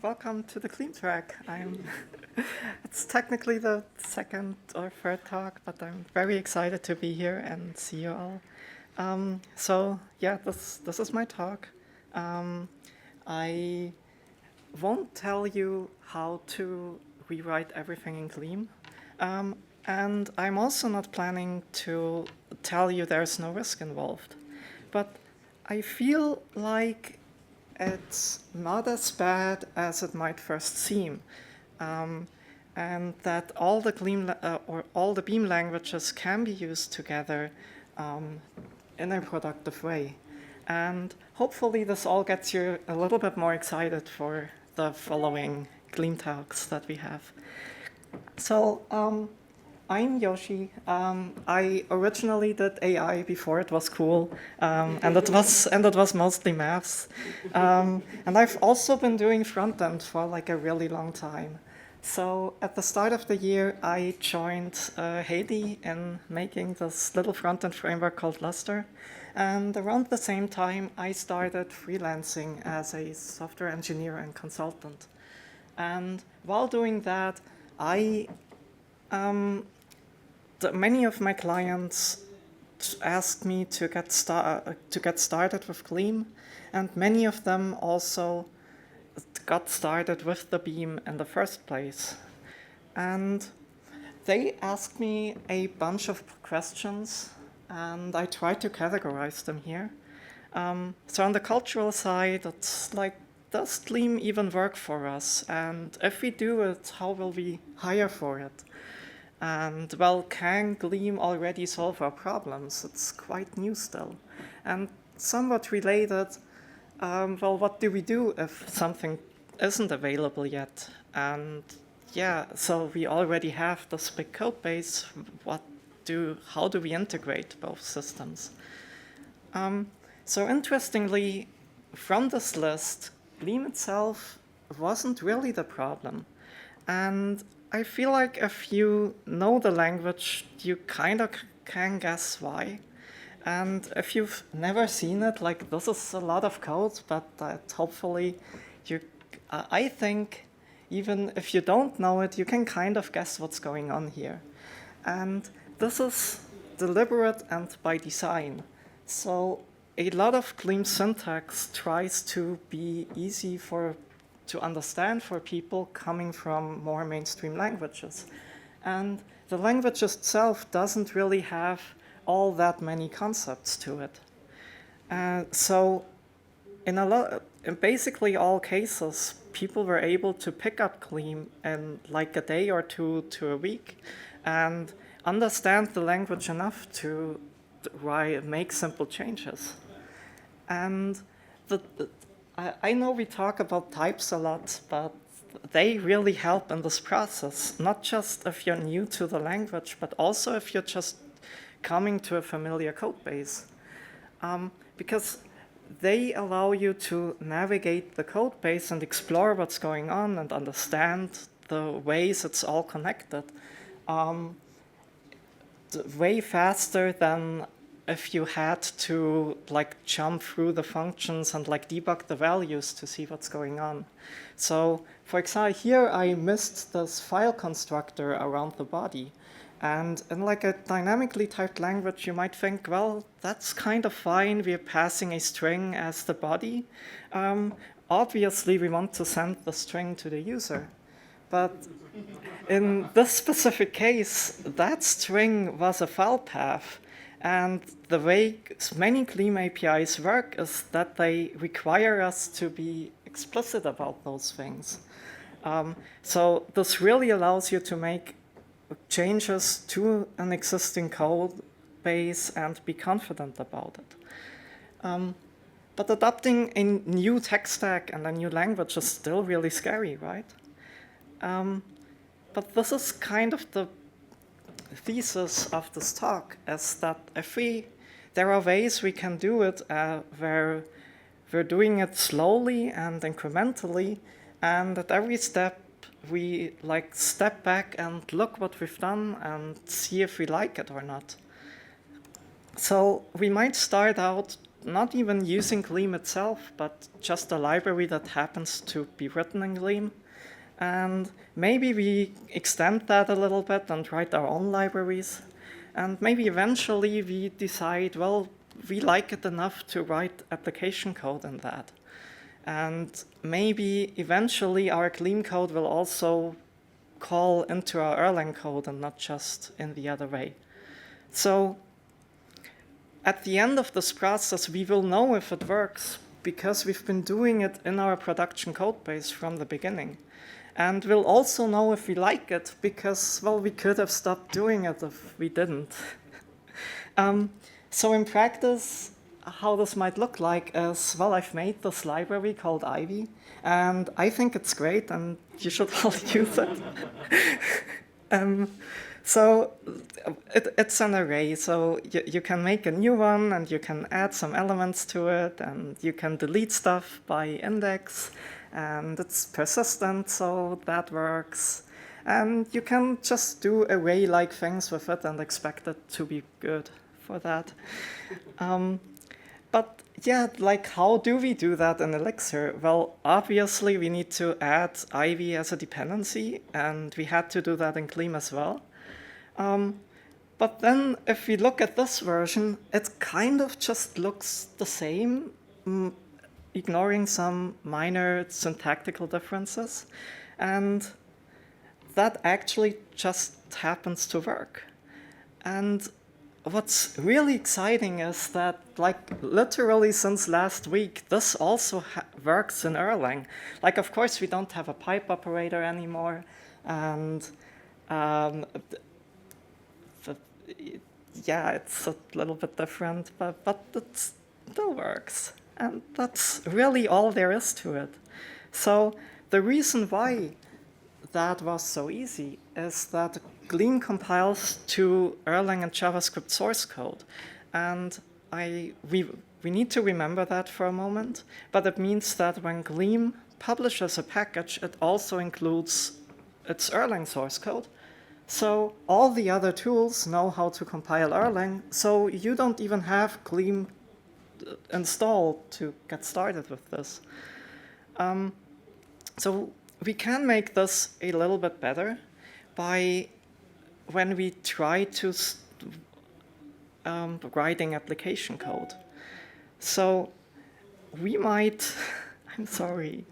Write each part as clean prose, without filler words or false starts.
Welcome to the Gleam track. It's technically the second or third talk, but I'm very excited to be here and see you all. This is my talk. I won't tell you how to rewrite everything in Gleam. And I'm also not planning to tell you there's no risk involved. But I feel like it's not as bad as it might first seem, and that all the Gleam or all the Beam languages can be used together in a productive way. And hopefully this all gets you a little bit more excited for the following Gleam talks that we have. So I'm Yoshi. I originally did AI before it was cool, and it was mostly maths. And I've also been doing frontend for like a really long time. So at the start of the year, I joined Haiti in making this little frontend framework called Lustre. And around the same time, I started freelancing as a software engineer and consultant. And while doing that, many of my clients asked me to get started with Gleam, and many of them also got started with the Beam in the first place. And they asked me a bunch of questions, and I tried to categorize them here. So on the cultural side, it's like, does Gleam even work for us? And if we do it, how will we hire for it? And well, can Gleam already solve our problems? It's quite new still. And somewhat related, what do we do if something isn't available yet? And yeah, so we already have this big code base. How do we integrate both systems? So interestingly, from this list, Gleam itself wasn't really the problem. And I feel like if you know the language, you kind of can guess why. And if you've never seen it, like this is a lot of code, but hopefully I think even if you don't know it, you can kind of guess what's going on here. And this is deliberate and by design. So a lot of Gleam syntax tries to be easy to understand for people coming from more mainstream languages. And the language itself doesn't really have all that many concepts to it. So in basically all cases, people were able to pick up Gleam in like a day or two to a week and understand the language enough to make simple changes. And I know we talk about types a lot, but they really help in this process, not just if you're new to the language, but also if you're just coming to a familiar code base. Because they allow you to navigate the code base and explore what's going on and understand the ways it's all connected way faster than if you had to like jump through the functions and like debug the values to see what's going on. So for example, here I missed this file constructor around the body. And in like a dynamically typed language, you might think, well, that's kind of fine. We're passing a string as the body. Obviously, we want to send the string to the user. But in this specific case, that string was a file path. And the way many Gleam APIs work is that they require us to be explicit about those things. So this really allows you to make changes to an existing code base and be confident about it. But adopting a new tech stack and a new language is still really scary, right? But this is kind of the thesis of this talk, is that there are ways we can do it where we're doing it slowly and incrementally, and at every step we like step back and look what we've done and see if we like it or not. So we might start out not even using Gleam itself, but just a library that happens to be written in Gleam. And maybe we extend that a little bit and write our own libraries. And maybe eventually we decide, well, we like it enough to write application code in that. And maybe eventually our Gleam code will also call into our Erlang code and not just in the other way. So at the end of this process, we will know if it works because we've been doing it in our production code base from the beginning. And we'll also know if we like it because, well, we could have stopped doing it if we didn't. So in practice, how this might look like is, well, I've made this library called Ivy, and I think it's great, and you should all use it. So it's an array, so you can make a new one, and you can add some elements to it, and you can delete stuff by index, and it's persistent, so that works. And you can just do array-like things with it and expect it to be good for that. But yeah, like how do we do that in Elixir? Well, obviously we need to add Ivy as a dependency, and we had to do that in Gleam as well. But then if we look at this version, it kind of just looks the same, ignoring some minor syntactical differences. And that actually just happens to work. And what's really exciting is that, like, literally since last week, this also works in Erlang. Like, of course, we don't have a pipe operator anymore, and yeah, it's a little bit different, but it still works. And that's really all there is to it. So the reason why that was so easy is that Gleam compiles to Erlang and JavaScript source code. And we need to remember that for a moment, but it means that when Gleam publishes a package, it also includes its Erlang source code. So all the other tools know how to compile Erlang, so you don't even have Gleam installed to get started with this. So we can make this a little bit better by when we try to writing application code. So we might, I'm sorry.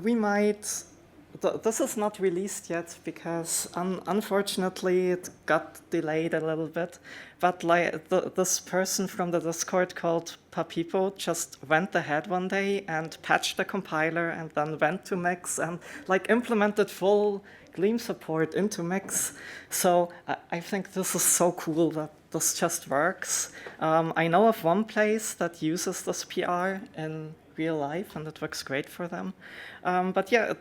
We might, this is not released yet because unfortunately it got delayed a little bit. But like this person from the Discord called Papipo just went ahead one day and patched the compiler and then went to Mix and like implemented full Gleam support into Mix. So I think this is so cool that this just works. I know of one place that uses this PR in real life and it works great for them. But yeah,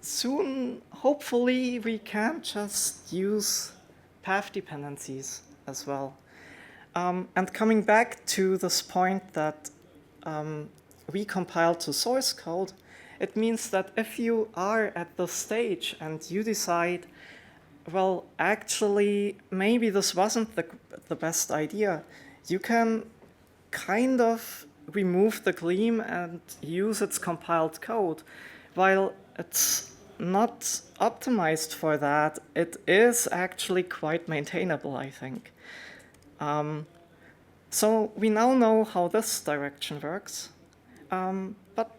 soon, hopefully, we can just use path dependencies as well. And coming back to this point that we compile to source code, it means that if you are at this stage and you decide, well, actually, maybe this wasn't the best idea, you can kind of remove the Gleam and use its compiled code. While it's not optimized for that, it is actually quite maintainable, I think. So we now know how this direction works, but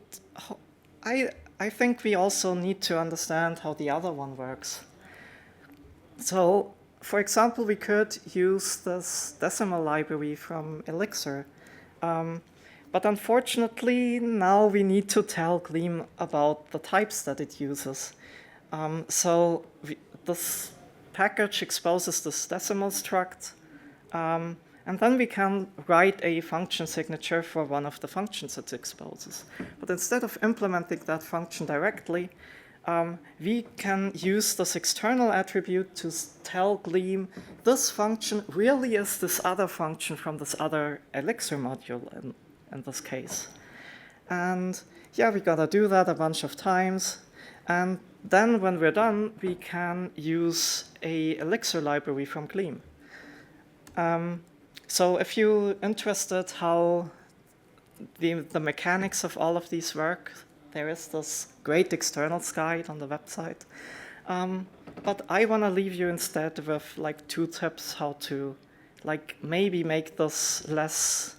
I think we also need to understand how the other one works. So, for example, we could use this decimal library from Elixir, but unfortunately, now we need to tell Gleam about the types that it uses. This package exposes this decimal struct, and then we can write a function signature for one of the functions it exposes. But instead of implementing that function directly, we can use this external attribute to tell Gleam, this function really is this other function from this other Elixir module in this case. And yeah, we gotta do that a bunch of times. And then when we're done, we can use a Elixir library from Gleam. So if you're interested how the mechanics of all of these work, there is this great externals guide on the website. But I want to leave you instead with like 2 tips how to like maybe make this less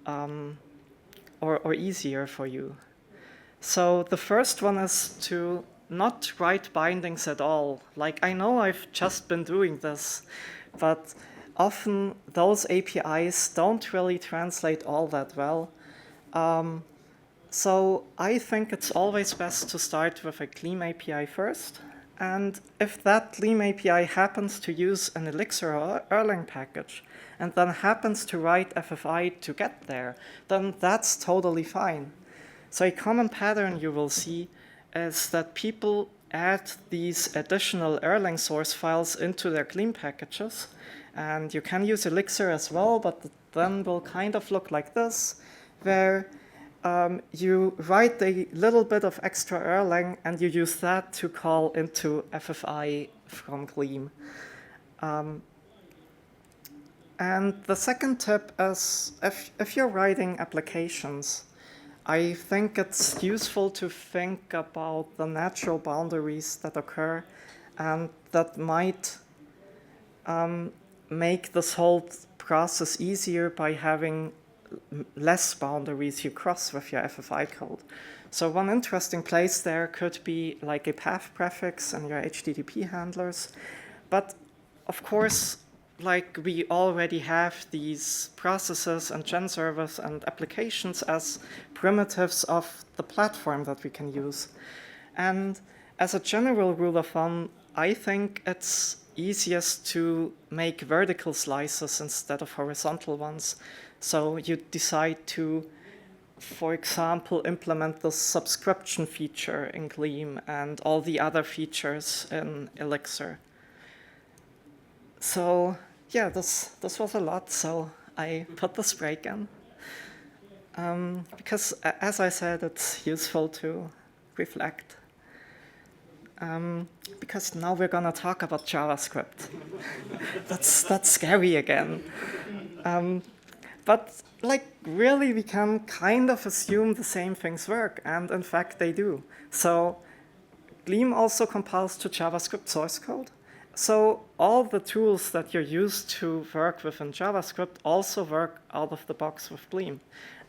or easier for you. So the first one is to not write bindings at all. Like I know I've just been doing this, but often those APIs don't really translate all that well. So I think it's always best to start with a Gleam API first. And if that Gleam API happens to use an Elixir or Erlang package, and then happens to write FFI to get there, then that's totally fine. So a common pattern you will see is that people add these additional Erlang source files into their Gleam packages. And you can use Elixir as well, but then will kind of look like this, where you write a little bit of extra Erlang and you use that to call into FFI from Gleam. And the second tip is if you're writing applications, I think it's useful to think about the natural boundaries that occur and that might make this whole process easier by having less boundaries you cross with your FFI code. So one interesting place there could be like a path prefix in your HTTP handlers. But of course, like we already have these processes and gen servers and applications as primitives of the platform that we can use. And as a general rule of thumb, I think it's easiest to make vertical slices instead of horizontal ones. So you decide to, for example, implement the subscription feature in Gleam and all the other features in Elixir. So yeah, this was a lot, so I put this break in. Because as I said, it's useful to reflect. Because now we're gonna talk about JavaScript. That's scary again. But like really we can kind of assume the same things work, and in fact they do. So Gleam also compiles to JavaScript source code. So all the tools that you're used to work with in JavaScript also work out of the box with Gleam.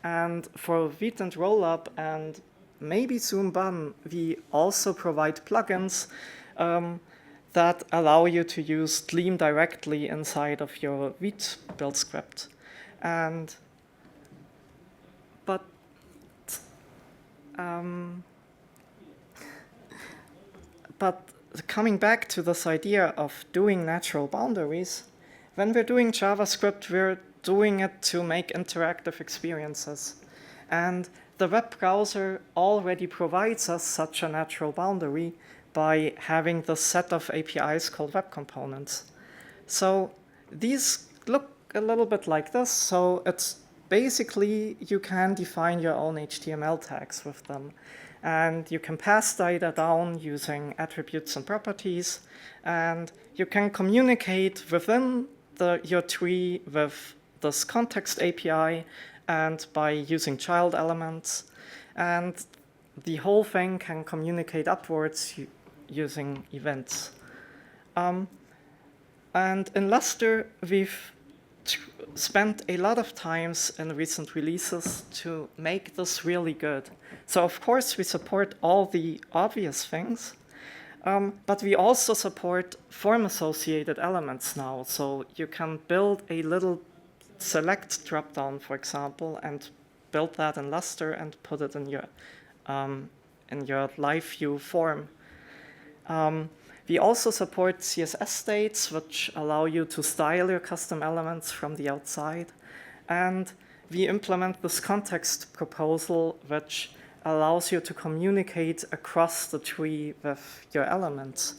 And for Vite and Rollup and maybe soon Bun, we also provide plugins that allow you to use Gleam directly inside of your Vite build script. But coming back to this idea of doing natural boundaries, when we're doing JavaScript, we're doing it to make interactive experiences. And the web browser already provides us such a natural boundary by having the set of APIs called web components. So these look a little bit like this. So it's basically you can define your own HTML tags with them. And you can pass data down using attributes and properties. And you can communicate within your tree with this context API and by using child elements. And the whole thing can communicate upwards using events. And in Lustre, we've spent a lot of times in recent releases to make this really good. So of course we support all the obvious things, but we also support form-associated elements now. So you can build a little select dropdown, for example, and build that in Lustre and put it in your live view form. We also support CSS states, which allow you to style your custom elements from the outside. And we implement this context proposal, which allows you to communicate across the tree with your elements.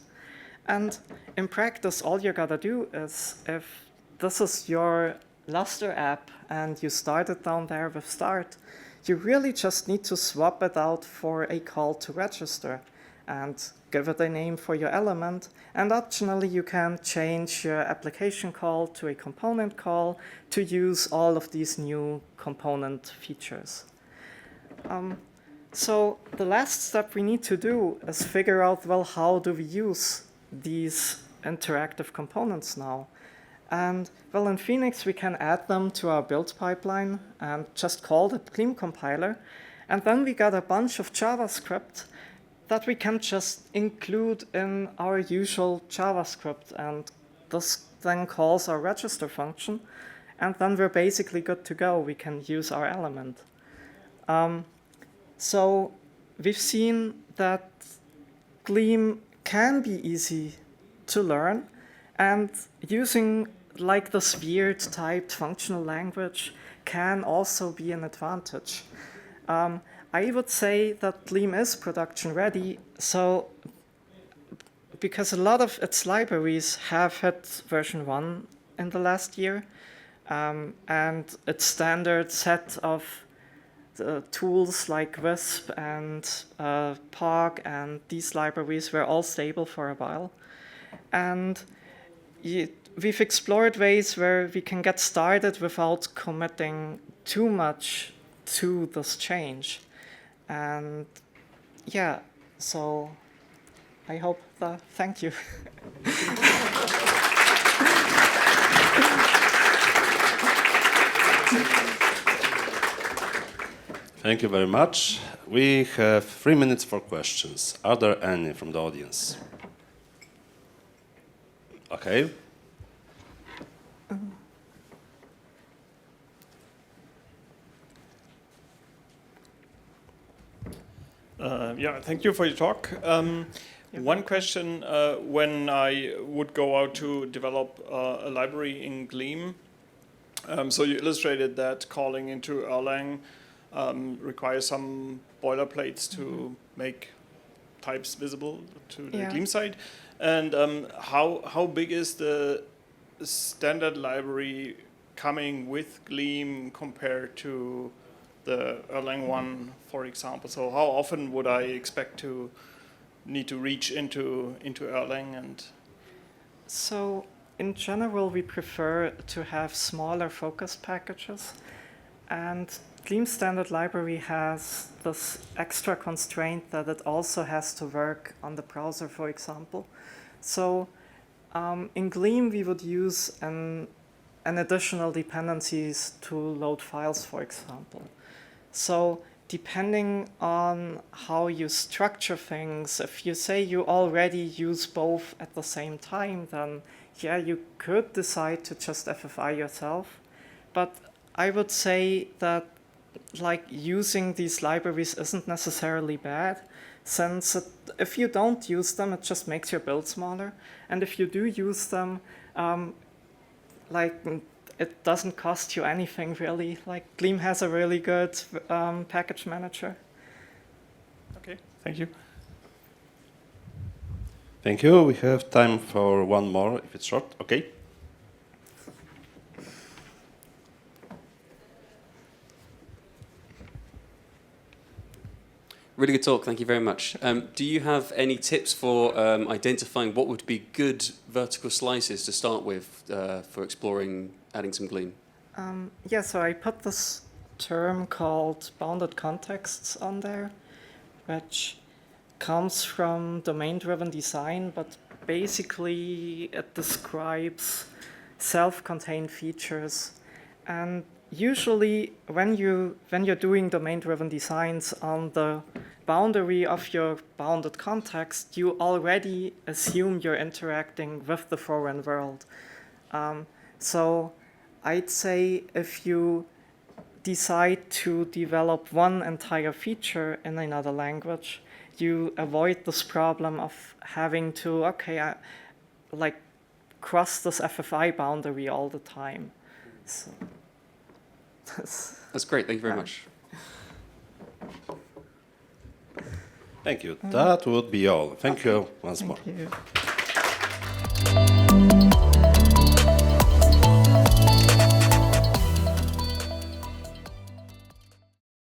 And in practice, all you gotta do is, if this is your Lustre app and you start it down there with start, you really just need to swap it out for a call to register. and give it a name for your element. And optionally, you can change your application call to a component call to use all of these new component features. So the last step we need to do is figure out, well, how do we use these interactive components now? And well, in Phoenix, we can add them to our build pipeline and just call the Gleam compiler. And then we got a bunch of JavaScript that we can just include in our usual JavaScript. And this then calls our register function. And then we're basically good to go. We can use our element. So we've seen that Gleam can be easy to learn, and using like this weird typed functional language can also be an advantage. I would say that Gleam is production ready, so because a lot of its libraries have hit version 1 in the last year, and its standard set of tools like Wisp and POG and these libraries were all stable for a while. And we've explored ways where we can get started without committing too much to this change. And yeah, so I hope that, thank you. Thank you very much. We have 3 minutes for questions. Are there any from the audience? Okay. Yeah, thank you for your talk. One question, when I would go out to develop a library in Gleam, so you illustrated that calling into Erlang requires some boilerplates to make types visible to the Gleam side. And how big is the standard library coming with Gleam compared to the Erlang one, for example? So how often would I expect to need to reach into Erlang? And so in general, we prefer to have smaller focused packages. And Gleam standard library has this extra constraint that it also has to work on the browser, for example. So in Gleam, we would use an additional dependencies to load files, for example. So depending on how you structure things, if you say you already use both at the same time, then yeah, you could decide to just FFI yourself. But I would say that like using these libraries isn't necessarily bad, since if you don't use them, it just makes your build smaller. And if you do use them, like it doesn't cost you anything really. Like Gleam has a really good package manager. okay, thank you. Thank you. We have time for one more, if it's short. Okay. Really good talk, thank you very much. Do you have any tips for identifying what would be good vertical slices to start with for exploring adding some Gleam? Yeah, so I put this term called bounded contexts on there, which comes from domain-driven design, but basically it describes self-contained features. And usually when you're doing domain-driven designs on the boundary of your bounded context, you already assume you're interacting with the foreign world. So I'd say if you decide to develop one entire feature in another language, you avoid this problem of having to, like cross this FFI boundary all the time. So that's great, thank you very much. Thank you. That would be all. Thank you once more. Thank you.